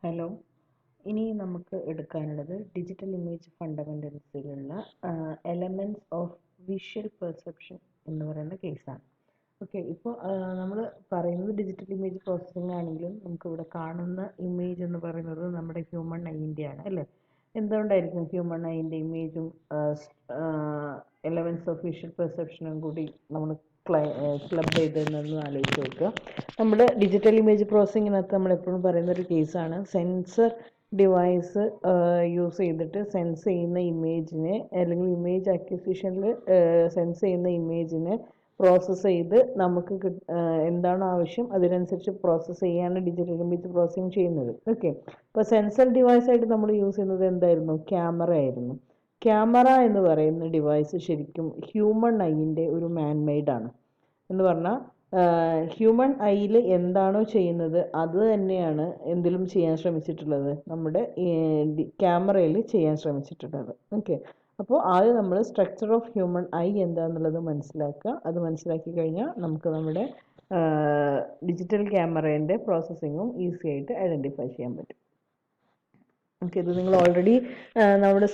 Hello. ഇനി നമുക്ക് എടുക്കാനുള്ളത് ഡിജിറ്റൽ ഇമേജ് ഫണ്ടമെന്റൽസിലുള്ള എലമെന്റ്സ് ഓഫ് വിഷ്വൽ പെർസെപ്ഷൻ എന്ന് പറയുന്ന കേസാണ്. ഓക്കെ, ഇപ്പോൾ നമ്മൾ പറയുന്നത് ഡിജിറ്റൽ ഇമേജ് പ്രോസസ്സിംഗ് ആണെങ്കിലും നമുക്ക് ഇവിടെ കാണുന്ന ഇമേജ് എന്ന് പറയുന്നത് നമ്മുടെ ഹ്യൂമൺ ഐൻ്റെയാണ് അല്ലേ? എന്തുകൊണ്ടായിരിക്കും ഹ്യൂമൺ ഐൻ്റെ ഇമേജും എലമെന്റ്സ് ഓഫ് വിഷ്വൽ പെർസെപ്ഷനും കൂടി നമ്മൾ ക്ലബ് ചെയ്തതെന്ന് ആലോചിച്ച് നോക്കുക. നമ്മുടെ ഡിജിറ്റൽ ഇമേജ് പ്രോസസ്സിങ്ങിനകത്ത് നമ്മൾ എപ്പോഴും പറയുന്ന ഒരു കേസാണ് സെൻസർ ഡിവൈസ് യൂസ് ചെയ്തിട്ട് സെൻസ് ചെയ്യുന്ന ഇമേജിനെ അല്ലെങ്കിൽ ഇമേജ് അക്വിസിഷനിൽ സെൻസ് ചെയ്യുന്ന ഇമേജിനെ പ്രോസസ്സ് ചെയ്ത് നമുക്ക് എന്താണോ ആവശ്യം അതിനനുസരിച്ച് പ്രോസസ്സ് ചെയ്യാണ് ഡിജിറ്റൽ ഇമേജ് പ്രോസസ്സിങ് ചെയ്യുന്നത്. ഓക്കെ, ഇപ്പോൾ സെൻസർ ഡിവൈസ് ആയിട്ട് നമ്മൾ യൂസ് ചെയ്യുന്നത് എന്തായിരുന്നു? ക്യാമറ ആയിരുന്നു. ക്യാമറ എന്ന് പറയുന്ന ഡിവൈസ് ശരിക്കും ഹ്യൂമൺ ഐൻ്റെ ഒരു മാൻമെയ്ഡ് ആണ്. എന്ന് പറഞ്ഞാൽ ഹ്യൂമൺ ഐയിൽ എന്താണോ ചെയ്യുന്നത് അത് തന്നെയാണ് എന്തിലും ചെയ്യാൻ ശ്രമിച്ചിട്ടുള്ളത്, നമ്മുടെ ക്യാമറയിൽ ചെയ്യാൻ ശ്രമിച്ചിട്ടുള്ളത്. ഓക്കെ, അപ്പോൾ ആദ്യം നമ്മൾ സ്ട്രക്ചർ ഓഫ് ഹ്യൂമൺ ഐ എന്താണെന്നുള്ളത് മനസ്സിലാക്കുക. അത് മനസ്സിലാക്കി കഴിഞ്ഞാൽ നമുക്ക് നമ്മുടെ ഡിജിറ്റൽ ക്യാമറേൻ്റെ പ്രോസസ്സിങ്ങും ഈസി ആയിട്ട് ഐഡൻറ്റിഫൈ ചെയ്യാൻ പറ്റും. ഓക്കെ, ഇത് നിങ്ങൾ ഓൾറെഡി നമ്മുടെ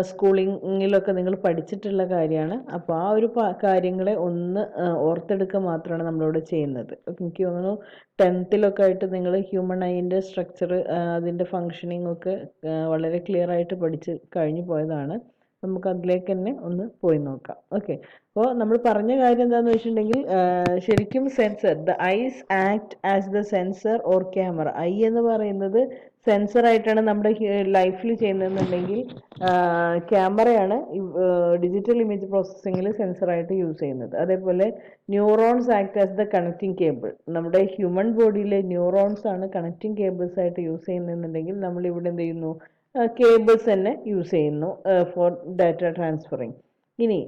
സ്കൂളിങ്ങിലൊക്കെ നിങ്ങൾ പഠിച്ചിട്ടുള്ള കാര്യമാണ്. അപ്പോൾ ആ ഒരു കാര്യങ്ങളെ ഒന്ന് ഓർത്തെടുക്കുക മാത്രമാണ് നമ്മളിവിടെ ചെയ്യുന്നത്. എനിക്ക് തോന്നുന്നു 10th ആയിട്ട് നിങ്ങൾ ഹ്യൂമൺ ഐൻ്റെ സ്ട്രക്ചർ അതിൻ്റെ ഫങ്ഷനിങ് ഒക്കെ വളരെ ക്ലിയർ ആയിട്ട് പഠിച്ച് കഴിഞ്ഞു പോയതാണ്. നമുക്ക് അതിലേക്ക് തന്നെ ഒന്ന് പോയി നോക്കാം. ഓക്കെ, അപ്പോൾ നമ്മൾ പറഞ്ഞ കാര്യം എന്താണെന്ന് വെച്ചിട്ടുണ്ടെങ്കിൽ ശരിക്കും sensor, the eyes act as the sensor or camera. Eye എന്ന് പറയുന്നത് സെൻസർ ആയിട്ടാണ് നമ്മുടെ ലൈഫിൽ ചെയ്യുന്നതെന്നുണ്ടെങ്കിൽ ക്യാമറയാണ് ഡിജിറ്റൽ ഇമേജ് പ്രോസസ്സിങ്ങിൽ സെൻസറായിട്ട് യൂസ് ചെയ്യുന്നത്. അതേപോലെ neurons act as the connecting cable. നമ്മുടെ ഹ്യൂമൻ ബോഡിയിലെ ന്യൂറോൺസ് ആണ് കണക്റ്റിംഗ് കേബിൾസ് ആയിട്ട് യൂസ് ചെയ്യുന്നതെന്നുണ്ടെങ്കിൽ നമ്മൾ ഇവിടെ എന്ത് ചെയ്യുന്നു? കേബിൾസ് തന്നെ യൂസ് ചെയ്യുന്നു ഫോർ ഡാറ്റ ട്രാൻസ്ഫറിങ്. ഇനി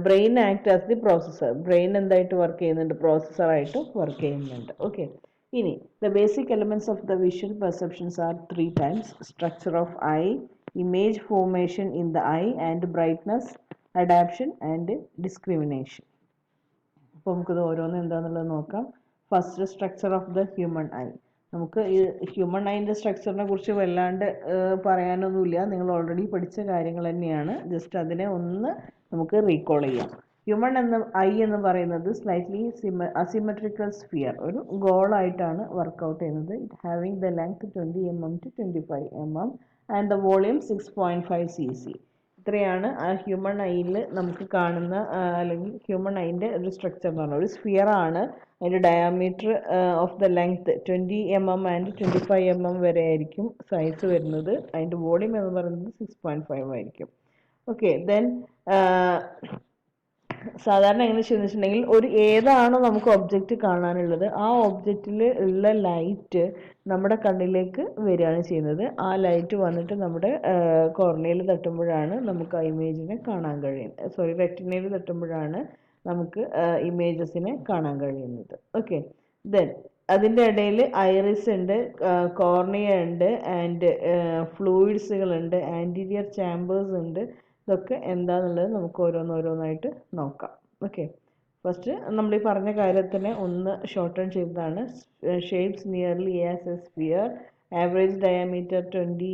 brain act as the processor. Brain എന്തായിട്ട് വർക്ക് ചെയ്യുന്നുണ്ട്? പ്രോസസ്സറായിട്ട് വർക്ക് ചെയ്യുന്നുണ്ട്. ഓക്കെ, ഇനി the basic elements of the visual perceptions are 3 times: structure of eye, image formation in the eye, and brightness, adaptation and discrimination. അപ്പോൾ നമുക്കിത് ഓരോന്നും എന്താണെന്നുള്ളത് നോക്കാം. First, structure of the human I. നമുക്ക് ഈ ഹ്യൂമൺ ഐൻ്റെ സ്ട്രക്ചറിനെ കുറിച്ച് വല്ലാണ്ട് പറയാനൊന്നുമില്ല, നിങ്ങൾ ഓൾറെഡി പഠിച്ച കാര്യങ്ങൾ തന്നെയാണ്. ജസ്റ്റ് അതിനെ ഒന്ന് നമുക്ക് റീകോൾ ചെയ്യാം. ഹ്യൂമൺ എന്ന ഐ എന്ന് പറയുന്നത് സ്ലൈറ്റ്ലി അസിമെട്രിക്കൽ സ്ഫിയർ, ഒരു ഗോളായിട്ടാണ് വർക്കൗട്ട് ചെയ്യുന്നത്. It having the length 20 mm to 25 mm and the volume 6.5 cc. ഇത്രയാണ് ആ ഹ്യൂമൺ ഐയിൽ നമുക്ക് കാണുന്ന അല്ലെങ്കിൽ ഹ്യൂമൺ ഐൻ്റെ ഒരു സ്ട്രക്ചർ എന്ന് പറഞ്ഞാൽ ഒരു സ്ഫിയർ ആണ്. അതിൻ്റെ diameter of the length 20 mm and 25 mm വരെ ആയിരിക്കും സൈസ് വരുന്നത്. അതിൻ്റെ വോളിയം എന്ന് പറയുന്നത് 6.5 ആയിരിക്കും. ഓക്കെ, ദെൻ സാധാരണ എങ്ങനെ വെച്ചിട്ടുണ്ടെങ്കിൽ ഏതാണോ നമുക്ക് ഒബ്ജക്റ്റ് കാണാനുള്ളത് ആ ഒബ്ജക്റ്റിൽ ഉള്ള ലൈറ്റ് നമ്മുടെ കണ്ണിലേക്ക് വരികയാണ് ചെയ്യുന്നത്. ആ ലൈറ്റ് വന്നിട്ട് നമ്മുടെ കോർണിയയിൽ തട്ടുമ്പോഴാണ് നമുക്ക് ആ ഇമേജിനെ കാണാൻ കഴിയുന്നത്. റെറ്റിനയിൽ തട്ടുമ്പോഴാണ് നമുക്ക് ഇമേജസിനെ കാണാൻ കഴിയുന്നത്. ഓക്കെ, ദെൻ അതിൻ്റെ ഇടയിൽ ഐറിസ് ഉണ്ട്, കോർണിയ ഉണ്ട്, ആൻഡ് ഫ്ലൂയിഡ്സുകളുണ്ട്, ആൻറ്റീരിയർ ചാമ്പേഴ്സ് ഉണ്ട്. ഇതൊക്കെ എന്താണെന്നുള്ളത് നമുക്ക് ഓരോന്നോരോന്നായിട്ട് നോക്കാം. ഓക്കെ, ഫസ്റ്റ് നമ്മൾ ഈ പറഞ്ഞ കാര്യത്തിനെ ഒന്ന് ഷോർട്ടൺ ചെയ്തതാണ്. Shapes nearly as a sphere, average diameter 20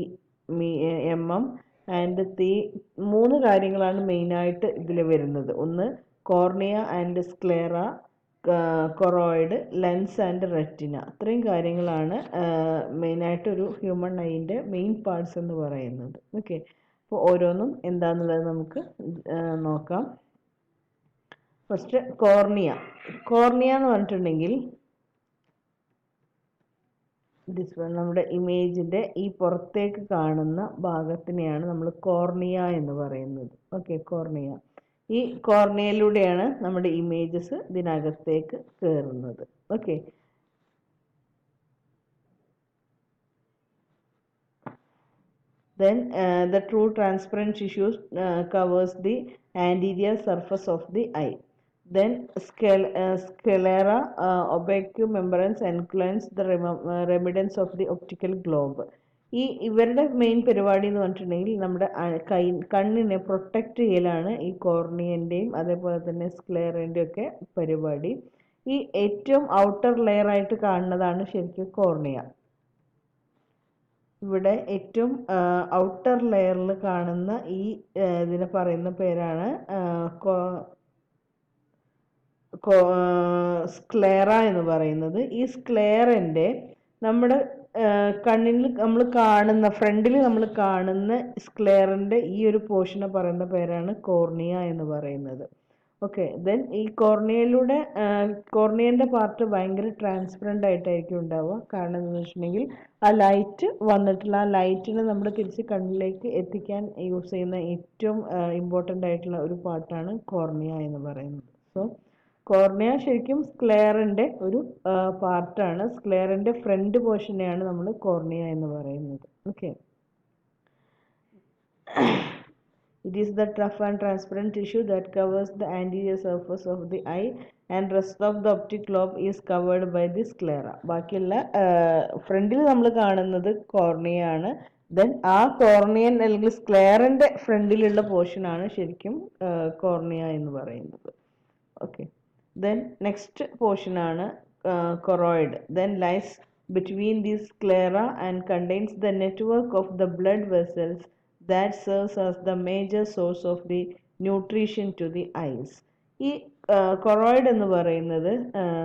mm and 3 കാര്യങ്ങളാണ് മെയിനായിട്ട് ഇതിൽ വരുന്നത്. ഒന്ന് cornea and sclera, choroid, lens and retina. ഇത്രയും കാര്യങ്ങളാണ് മെയിനായിട്ട് ഒരു ഹ്യൂമൺ ഐൻ്റെ മെയിൻ പാർട്സ് എന്ന് പറയുന്നത്. ഓക്കെ, അപ്പോൾ ഓരോന്നും എന്താണെന്നുള്ളത് നമുക്ക് നോക്കാം. First cornea. കോർണിയ എന്ന് പറഞ്ഞിട്ടുണ്ടെങ്കിൽ നമ്മുടെ ഇമേജിൻ്റെ ഈ പുറത്തേക്ക് കാണുന്ന ഭാഗത്തിനെയാണ് നമ്മൾ കോർണിയ എന്ന് പറയുന്നത്. Okay, cornea. ഈ കോർണിയയിലൂടെയാണ് നമ്മുടെ ഇമേജസ് ഇതിനകത്തേക്ക് കയറുന്നത്. Okay, then the true transparent tissue covers the anterior surface of the eye. Then sclera, opaque membranes enclose the remittance of the optical globe. ഇവരുടെ മെയിൻ പരിപാടി എന്ന് പറഞ്ഞിട്ടുണ്ടെങ്കിൽ നമ്മുടെ കണ്ണിനെ പ്രൊട്ടക്റ്റ് ചെയ്യലാണ് ഈ കോർണിയൻ്റെയും അതേപോലെ തന്നെ സ്ക്ലേറിൻ്റെയും ഒക്കെ പരിപാടി. ഈ ഏറ്റവും ഔട്ടർ ലെയർ ആയിട്ട് കാണുന്നതാണ് ശരിക്കും കോർണിയ. ഇവിടെ ഏറ്റവും ഔട്ടർ ലെയറിൽ കാണുന്ന ഈ ഇതിനെ പറയുന്ന പേരാണ് സ്ക്ലേറ എന്ന് പറയുന്നത്. ഈ സ്ക്ലേറിന്റെ നമ്മുടെ കണ്ണിൽ നമ്മൾ കാണുന്ന ഫ്രണ്ടിൽ നമ്മൾ കാണുന്ന സ്ക്ലേറിന്റെ ഈ ഒരു പോർഷനെ പറയുന്ന പേരാണ് കോർണിയ എന്ന് പറയുന്നത്. ഓക്കെ, ദെൻ ഈ കോർണിയന്റെ പാർട്ട് ഭയങ്കര ട്രാൻസ്പെറൻ്റ് ആയിട്ടായിരിക്കും ഉണ്ടാവുക. കാരണം എന്താണെന്ന് വെച്ചിട്ടുണ്ടെങ്കിൽ ആ ലൈറ്റ് വന്നിട്ടുള്ള ആ ലൈറ്റിനെ നമ്മൾ തിരിച്ച് കണ്ണിലേക്ക് എത്തിക്കാൻ യൂസ് ചെയ്യുന്ന ഏറ്റവും ഇമ്പോർട്ടൻ്റ് ആയിട്ടുള്ള ഒരു പാർട്ടാണ് കോർണിയ എന്ന് പറയുന്നത്. സോ കോർണിയ ശരിക്കും സ്ക്ലെയറിന്റെ ഒരു പാർട്ടാണ്. സ്ക്ലെയറിന്റെ ഫ്രണ്ട് പോർഷനെയാണ് നമ്മൾ കോർണിയ എന്ന് പറയുന്നത്. Okay, it is the tough and transparent tissue that covers the anterior surface of the eye and rest of the optic lobe is covered by the sclera. ബാക്കിയുള്ള ഫ്രണ്ടിൽ നമ്മൾ കാണുന്നത് കോർണിയ ആണ്. ദെൻ ആ കോർണിയൻ അല്ലെങ്കിൽ സ്ക്ലെയറിന്റെ ഫ്രണ്ടിലുള്ള പോർഷൻ ആണ് ശരിക്കും കോർണിയ എന്ന് പറയുന്നത്. ഓക്കെ, then next portion ആണ് choroid, then lies between these sclera and contains the network of the blood vessels that serves as the major source of the nutrition to the eyes. ഈ choroid എന്ന് പറയുന്നത്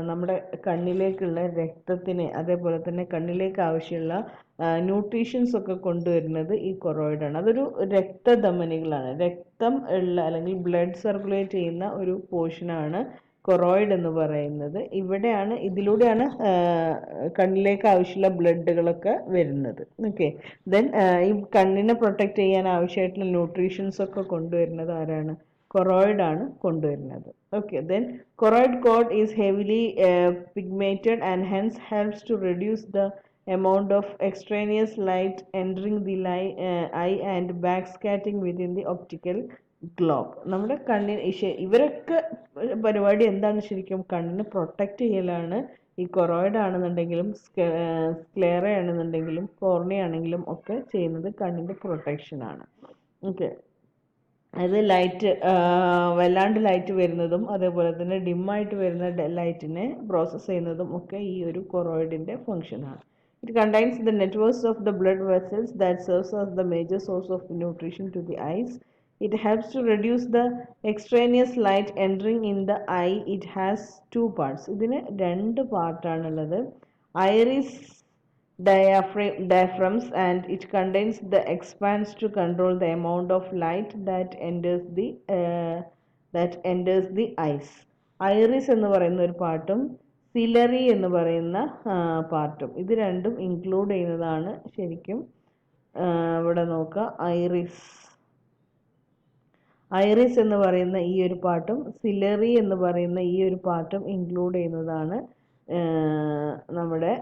നമ്മുടെ കണ്ണിലേക്കുള്ള രക്തത്തിന് അതേപോലെ തന്നെ കണ്ണിലേക്ക് ആവശ്യമുള്ള ന്യൂട്രീഷൻസ് ഒക്കെ കൊണ്ടുവരുന്നത് ഈ കൊറോയിഡാണ്. അതൊരു രക്തധമനികളാണ്, രക്തം ഉള്ള അല്ലെങ്കിൽ ബ്ലഡ് സർക്കുലേറ്റ് ചെയ്യുന്ന ഒരു പോർഷനാണ് കൊറോയിഡ് എന്ന് പറയുന്നത്. ഇതിലൂടെയാണ് കണ്ണിലേക്ക് ആവശ്യമുള്ള ബ്ലഡുകളൊക്കെ വരുന്നത്. ഓക്കെ, ദെൻ ഈ കണ്ണിനെ പ്രൊട്ടക്റ്റ് ചെയ്യാൻ ആവശ്യമായിട്ടുള്ള ന്യൂട്രീഷൻസ് ഒക്കെ കൊണ്ടുവരുന്നത് ആരാണ്? കൊറോയിഡ് ആണ് കൊണ്ടുവരുന്നത്. Okay, then choroid code is heavily pigmented and hence helps to reduce the amount of extraneous light entering the eye and backscattering within the optical globe. നമ്മുടെ ഇവരൊക്കെ പരിപാടി എന്താണ്? ശരിക്കും കണ്ണിനെ പ്രൊട്ടക്റ്റ് ചെയ്യലാണ്. ഈ കൊറോയിഡ് ആണെന്നുണ്ടെങ്കിലും സ്ക്ലെറ ആണെന്നുണ്ടെങ്കിലും കോർണിയ ആണെങ്കിലും ഒക്കെ ചെയ്യുന്നത് കണ്ണിന്റെ പ്രൊട്ടക്ഷൻ ആണ്. ഓക്കെ, അത് ലൈറ്റ് വല്ലാണ്ട് ലൈറ്റ് വരുന്നതും അതേപോലെ തന്നെ ഡിമ്മായിട്ട് വരുന്ന ലൈറ്റിനെ പ്രോസസ്സ് ചെയ്യുന്നതും ഒക്കെ ഈ ഒരു കൊറോയിഡിന്റെ ഫംഗ്ഷൻ ആണ്. It contains the networks of the blood vessels that serves as the major source of nutrition to the eyes. It helps to reduce the extraneous light entering in the eye. It has two parts. ഇതിന് രണ്ട് പാർട്ടാണുള്ളത്. Iris diaphragms, and it contains the expanse to control the amount of light that enters the eyes. Iris എന്ന് പറയുന്ന ഒരു പാർട്ടും ciliary എന്ന് പറയുന്ന പാർട്ടും, ഇത് രണ്ടും ഇൻക്ലൂഡ് ചെയ്യുന്നതാണ് ശരിക്കും ഇവിടെ നോക്കുക. ഐറിസ് എന്ന് പറയുന്ന ഈ ഒരു പാർട്ടും സിലറി എന്ന് പറയുന്ന ഈ ഒരു പാർട്ടും ഇൻക്ലൂഡ് ചെയ്യുന്നതാണ് നമ്മുടെ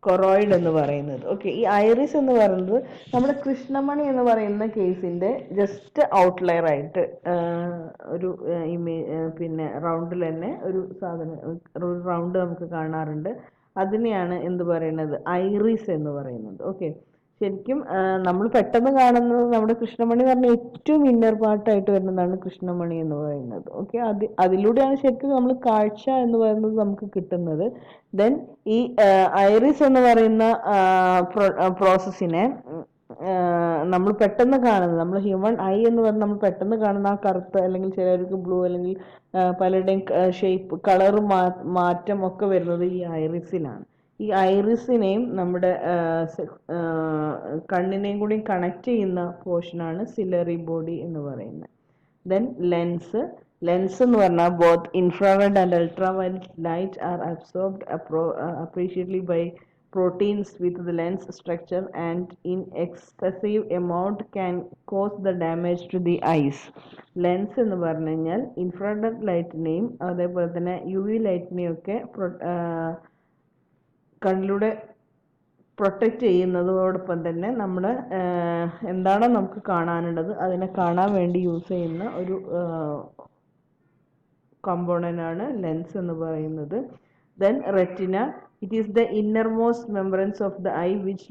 കൊറോയിഡ് എന്ന് പറയുന്നത്. ഓക്കെ, ഈ ഐറിസ് എന്ന് പറയുന്നത് നമ്മുടെ കൃഷ്ണമണി എന്ന് പറയുന്ന കേസിന്റെ ജസ്റ്റ് ഔട്ട്ലയർ ആയിട്ട് ഒരു പിന്നെ റൗണ്ടിൽ തന്നെ ഒരു റൗണ്ട് നമുക്ക് കാണാറുണ്ട്. അതിനെയാണ് എന്ത് പറയുന്നത്? ഐറിസ് എന്ന് പറയുന്നത്. ഓക്കെ, ശരിക്കും നമ്മൾ പെട്ടെന്ന് കാണുന്നത് നമ്മുടെ കൃഷ്ണമണി എന്ന് പറഞ്ഞാൽ ഏറ്റവും ഇന്നർ പാർട്ടായിട്ട് വരുന്നതാണ് കൃഷ്ണമണി എന്ന് പറയുന്നത്. ഓക്കെ, അതിലൂടെയാണ് ശരിക്കും നമ്മൾ കാഴ്ച എന്ന് പറയുന്നത് നമുക്ക് കിട്ടുന്നത്. ദെൻ ഈ ഐറിസ് എന്ന് പറയുന്ന പ്രോസസ്സിനെ നമ്മൾ പെട്ടെന്ന് കാണുന്നത്, നമ്മൾ ഹ്യൂമൻ ഐ എന്ന് പറഞ്ഞാൽ നമ്മൾ പെട്ടെന്ന് കാണുന്ന ആ കറുത്ത അല്ലെങ്കിൽ ചിലർക്ക് ബ്ലൂ അല്ലെങ്കിൽ പലരുടെയും ഷേപ്പ് കളർ മാറ്റം ഒക്കെ വരുന്നത് ഈ ഐറിസിലാണ്. ഈ ഐറിസിനെയും നമ്മുടെ കണ്ണിനെയും കൂടി കണക്ട് ചെയ്യുന്ന പോർഷനാണ് സിലറി ബോഡി എന്ന് പറയുന്നത്. ദെൻ ലെൻസ് എന്ന് പറഞ്ഞാൽ both infrared and ultraviolet light are absorbed appreciably by proteins with the lens structure and in excessive amount can cause the damage to the eyes. Lens എന്ന് പറഞ്ഞു കഴിഞ്ഞാൽ infrared ലൈറ്റിനെയും അതേപോലെ തന്നെ UV ലൈറ്റിനെയും ഒക്കെ കണ്ണിലൂടെ പ്രൊട്ടക്റ്റ് ചെയ്യുന്നതോടൊപ്പം തന്നെ നമ്മൾ എന്താണോ നമുക്ക് കാണാനുള്ളത് അതിനെ കാണാൻ വേണ്ടി യൂസ് ചെയ്യുന്ന ഒരു component ആണ് ലെൻസ് എന്ന് പറയുന്നത്. Then retina, it is the innermost membranes of the eye which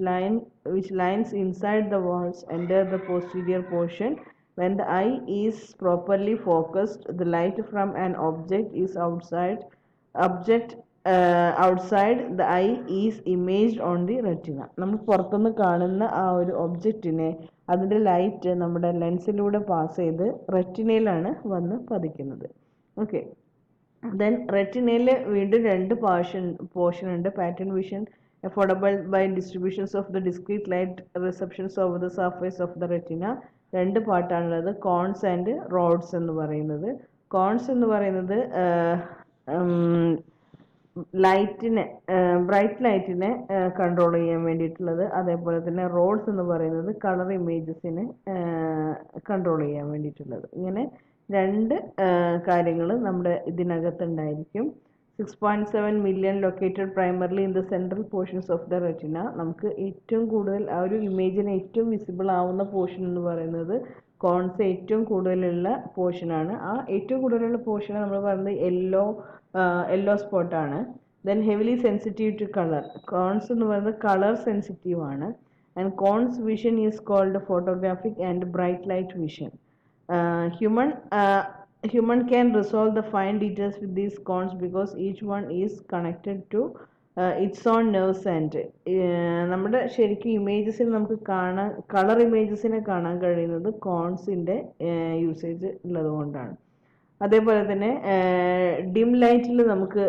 lines inside the walls enter the posterior portion. When the eye is properly focused, the light from an object outside the eye is imaged on the retina. നമ്മൾ പുറത്തുനിന്ന് കാണുന്ന ആ ഒരു ഒബ്ജക്റ്റിനെ അതിൻ്റെ light നമ്മുടെ ലെൻസിലൂടെ pass ചെയ്ത് റെറ്റിനയിലാണ് വന്ന് പതിക്കുന്നത്. ഓക്കെ, ദെൻ റെറ്റിനയിൽ വീണ്ടും രണ്ട് പോർഷൻ ഉണ്ട്. Pattern vision affordable by distributions of the discrete light receptions over the surface of the retina. രണ്ട് പാർട്ടാണുള്ളത്, കോൺസ് ആൻഡ് റോഡ്സ് എന്ന് പറയുന്നത്. കോൺസ് എന്ന് പറയുന്നത് ലൈറ്റിനെ, ബ്രൈറ്റ് ലൈറ്റിനെ കൺട്രോൾ ചെയ്യാൻ വേണ്ടിയിട്ടുള്ളത്. അതേപോലെ തന്നെ റോഡ്സ് എന്ന് പറയുന്നത് കളർ ഇമേജസിനെ കൺട്രോൾ ചെയ്യാൻ വേണ്ടിയിട്ടുള്ളത്. ഇങ്ങനെ രണ്ട് കാര്യങ്ങൾ നമ്മുടെ ഇതിനകത്തുണ്ടായിരിക്കും. 6.7 million located primarily in the central portions of the retina. നമുക്ക് ഏറ്റവും കൂടുതൽ ആ ഒരു ഇമേജിന് ഏറ്റവും വിസിബിൾ ആവുന്ന പോർഷൻ എന്ന് പറയുന്നത് കോൺസ് ഏറ്റവും കൂടുതലുള്ള പോർഷനാണ്. ആ ഏറ്റവും കൂടുതലുള്ള പോർഷൻ നമ്മൾ പറയുന്നത് യെല്ലോ സ്പോട്ടാണ്. Then heavily sensitive to colour. Cones എന്ന് പറയുന്നത് കളർ സെൻസിറ്റീവ് ആണ്. And cones vision is called photographic and bright light vision. Human can resolve the fine details with these cones because each one is connected to its own nerve center. നമ്മുടെ ശരിക്കും ഇമേജസിൽ നമുക്ക് കാണാൻ, colour ഇമേജസിനെ കാണാൻ കഴിയുന്നത് കോൺസിൻ്റെ usage ഉള്ളത് കൊണ്ടാണ്. അതേപോലെ തന്നെ ഡിം ലൈറ്റിൽ നമുക്ക്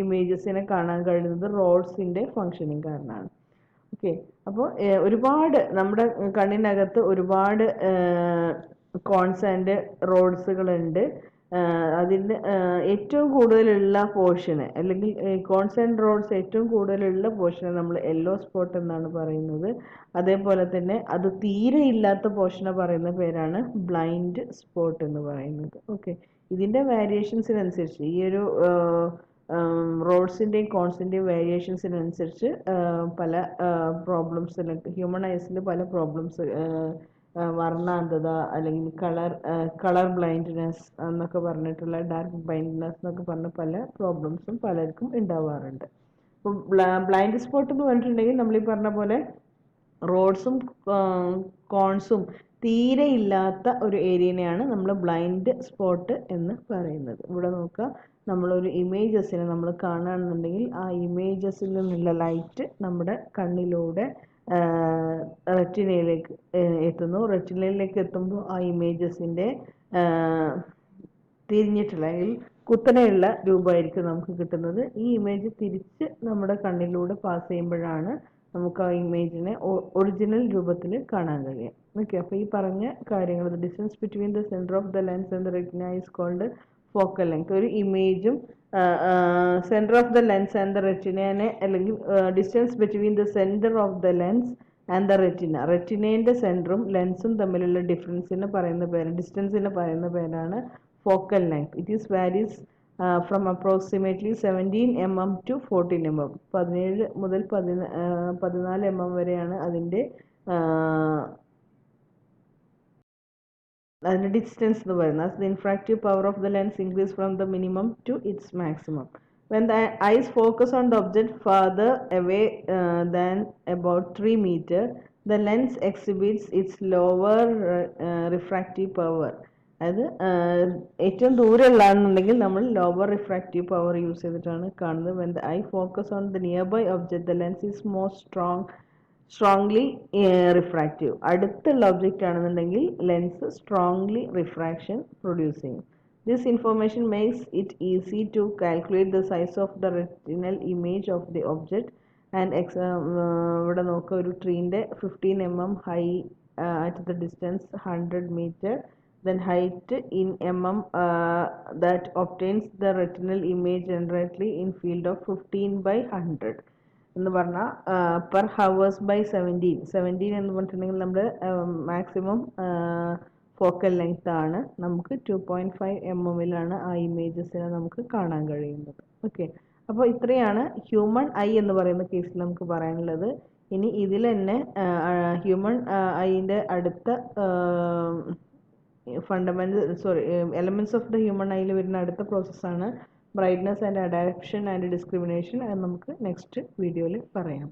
ഇമേജസിനെ കാണാൻ കഴിയുന്നത് റോഡ്സിൻ്റെ ഫങ്ഷനിങ് കാരണമാണ്. ഓക്കെ, അപ്പോൾ ഒരുപാട് നമ്മുടെ കണ്ണിനകത്ത് ഒരുപാട് കോൺസ് ആൻഡ് റോഡ്സുകളുണ്ട്. അതിൻ്റെ ഏറ്റവും കൂടുതലുള്ള പോർഷന്, അല്ലെങ്കിൽ കോൺസ് ആൻഡ് റോഡ്സ് ഏറ്റവും കൂടുതലുള്ള പോർഷനെ നമ്മൾ യെല്ലോ സ്പോട്ട് എന്നാണ് പറയുന്നത്. അതേപോലെ തന്നെ അത് തീരെ ഇല്ലാത്ത പോർഷനെ പറയുന്ന പേരാണ് ബ്ലൈൻഡ് സ്പോട്ട് എന്ന് പറയുന്നത്. ഓക്കെ, ഇതിൻ്റെ വേരിയേഷൻസിനനുസരിച്ച് ഈ ഒരു റോഡ്സിൻ്റെയും കോൺസിൻ്റെയും വേരിയേഷൻസിനനുസരിച്ച് പല പ്രോബ്ലംസിലൊക്കെ ഹ്യൂമൻ ഐസിൽ പല പ്രോബ്ലംസ്, വർണ്ണാന്തത അല്ലെങ്കിൽ കളർ ബ്ലൈൻഡ്നെസ് എന്നൊക്കെ പറഞ്ഞിട്ടുള്ള, ഡാർക്ക് ബ്ലൈൻഡ്നെസ് എന്നൊക്കെ പറഞ്ഞ പല പ്രോബ്ലംസും പലർക്കും ഉണ്ടാവാറുണ്ട്. അപ്പോൾ ബ്ലൈൻഡ് സ്പോട്ട് എന്ന് പറഞ്ഞിട്ടുണ്ടെങ്കിൽ നമ്മൾ ഈ പറഞ്ഞ പോലെ റോഡ്സും കോൺസും തീരെ ഇല്ലാത്ത ഒരു ഏരിയനെയാണ് നമ്മൾ ബ്ലൈൻഡ് സ്പോട്ട് എന്ന് പറയുന്നത്. ഇവിടെ നോക്കുക, നമ്മളൊരു ഇമേജസിനെ നമ്മൾ കാണുകയാണെന്നുണ്ടെങ്കിൽ ആ ഇമേജസിൽ നിന്നുള്ള ലൈറ്റ് നമ്മുടെ കണ്ണിലൂടെ റെറ്റിനയിലേക്ക് എത്തുന്നു. റെറ്റിനയിലേക്ക് എത്തുമ്പോൾ ആ ഇമേജസിൻ്റെ തിരിഞ്ഞിട്ടുള്ള അല്ലെങ്കിൽ കുത്തനെയുള്ള രൂപമായിരിക്കും നമുക്ക് കിട്ടുന്നത്. ഈ ഇമേജ് തിരിച്ച് നമ്മുടെ കണ്ണിലൂടെ പാസ് ചെയ്യുമ്പോഴാണ് നമുക്ക് ആ ഇമേജിനെ ഒറിജിനൽ രൂപത്തിൽ കാണാൻ കഴിയും. ഓക്കെ, അപ്പോൾ ഈ പറഞ്ഞ കാര്യങ്ങൾ, distance between the centre of the lens and the retina is called focal length. ഒരു ഇമേജും centre of the lens and the റെറ്റിനേനെ, അല്ലെങ്കിൽ distance between the centre of the lens and the retina, റെറ്റിനേൻ്റെ സെൻറ്ററും ലെൻസും തമ്മിലുള്ള ഡിസ്റ്റൻസിനെ പറയുന്ന പേരാണ് focal length. It is varies from approximately 17 mm to 14 mm. 17 മുതൽ 14 mm വരെയാണ് അതിൻ്റെ distance എന്ന് പറയുന്നത്. As the refractive power of the lens increases from the minimum to its maximum. When the eyes focus on the object farther away than about 3 meters, the lens exhibits its lower refractive power. അത് ഏറ്റവും ദൂരെയുള്ളതാണെന്നുണ്ടെങ്കിൽ നമ്മൾ lower refractive power use ചെയ്തിട്ടാണ് കാണുന്നത്. when the eye focus on the nearby object, the lens is more strongly refractive. അടുത്തുള്ള object ആണെന്നുണ്ടെങ്കിൽ lens strongly refraction produce ചെയ്യും. This information makes it easy to calculate the size of the retinal image of the object. And ഇവിടെ നോക്കുക, ഒരു ട്രീൻ്റെ 15 mm high at the distance 100 meter, then height in mm that obtains the retinal image generally in field of 15/100 എന്ന് പറഞ്ഞാൽ per hours by 17 എന്ന് പറഞ്ഞിട്ടുണ്ടെങ്കിൽ നമ്മുടെ maximum focal length ആണ്. നമുക്ക് 2.5 mm ആ ഇമേജസിനെ നമുക്ക് കാണാൻ കഴിയുന്നത്. ഓക്കെ, അപ്പോൾ ഇത്രയാണ് ഹ്യൂമൻ ഐ എന്ന് പറയുന്ന കേസിൽ നമുക്ക് പറയാനുള്ളത്. ഇനി ഇതിൽ തന്നെ ഹ്യൂമൻ ഐൻ്റെ അടുത്ത എലമെന്റ്സ് ഓഫ് ദ ഹ്യൂമൻ ഐയിൽ വരുന്ന അടുത്ത പ്രോസസ്സാണ് brightness and adaption and discrimination. അത് നമുക്ക് നെക്സ്റ്റ് വീഡിയോയിൽ പറയാം.